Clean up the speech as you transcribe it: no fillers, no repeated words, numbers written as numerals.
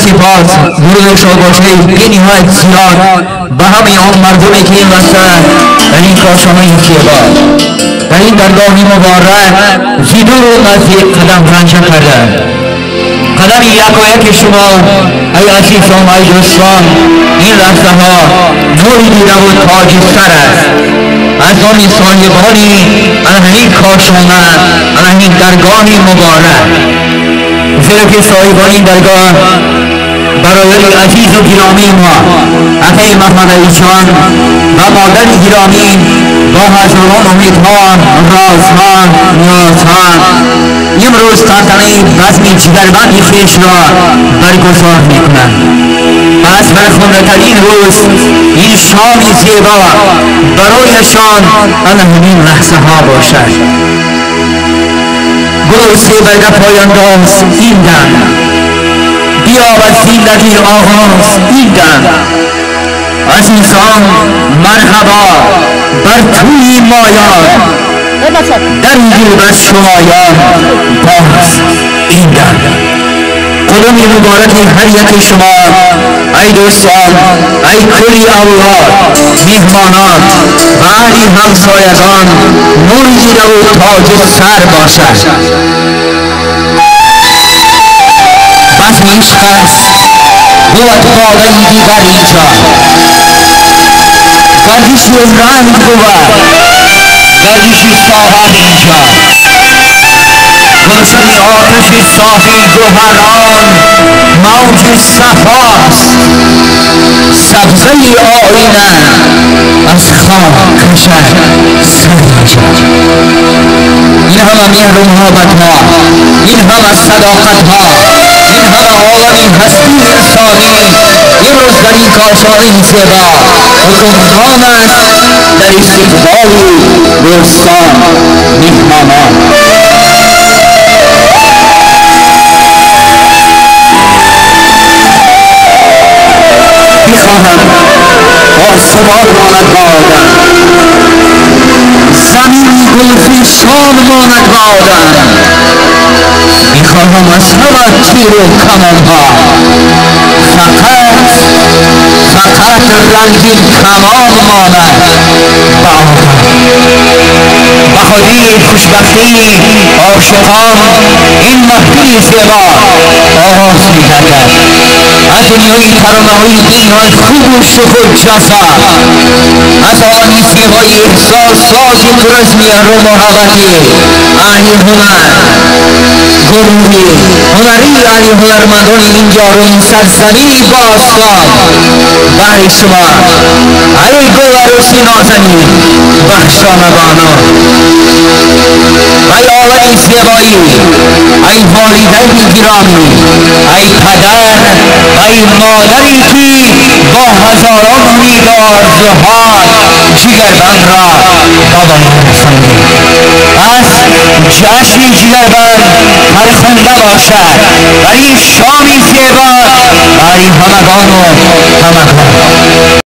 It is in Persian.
سپاس درود و شادباشه بی‌نهایت زیاد به همه آن مردمی که این وسط در این کاشانه زیبا در این درگاه مبارک زیدور و نزدیک قدم رنجه کرده. قدم یک و یک شما ای عزیزان ای دوستان این لحظه ها نوری دیده و تاج سر است از آن صاحبانی این کاشانه این درگاه مبارک، زیرا که صاحبان این درگاه برادر عزیز و گرامی ما اخی محمد علی جان و مادر گرامی با هزاران امیدها رازها نیازها امروز تنتنه بزم جگربند خویش را برگزار میکنند. پس برخونده‌ترین روز این شام زیبا برایشان همین لحظه ها باشد. گروه برگ پایانداز این دم بیا و زندگی آغاز این دم. عزیزان مرحبا بر توی مایان در دل بر شمایان باز این دم. قدم مبارک هر یک شما ای دوستان ای کلی اولاد مهمانان و اهل همسایگان نور دیده و تاج سر باشد. بزم عشق است بود باقی دیگر اینجا گردش رنگ بود گردش ساغر اینجا گلشن آتش صافی گوهران موج صفاست سبزه آینه از خاک کشد سر کشد. این همه مهر و محبت ها این همه صداقت ها این همه عالم هستی انسانی امروز در این کاشانه زیبا حکمران است در استقبال دوستان مهمانان. میخواهم آسمان ماند با آدم زمین گلفشان ماند با آدم میخواهم از همه تیر و کمان ها فقط رنگین کمان ماند با آدم. بخاری خوشبختی عاشقان این محفل زیبا آغاز می‌گردد از دنیای ترانه‌های بی‌نهایت خوب و شوخ و جفا از آن زیبای احساسات پر از مهر و محبتی اهل هنر گروهی هنری اهل هنرمندان اینجا رو این سرزمین باستان برای شما ای گل عروسی نازنین بخشانگانان ای آقای زیبایی ای والدین گرامی ای پدر ای مادری که با هزاران امید و آرزوها جگربند را بابایی رساندید. از جشن جگربند فرخنده باشد برای شامی زیبا برای همگان و همگان.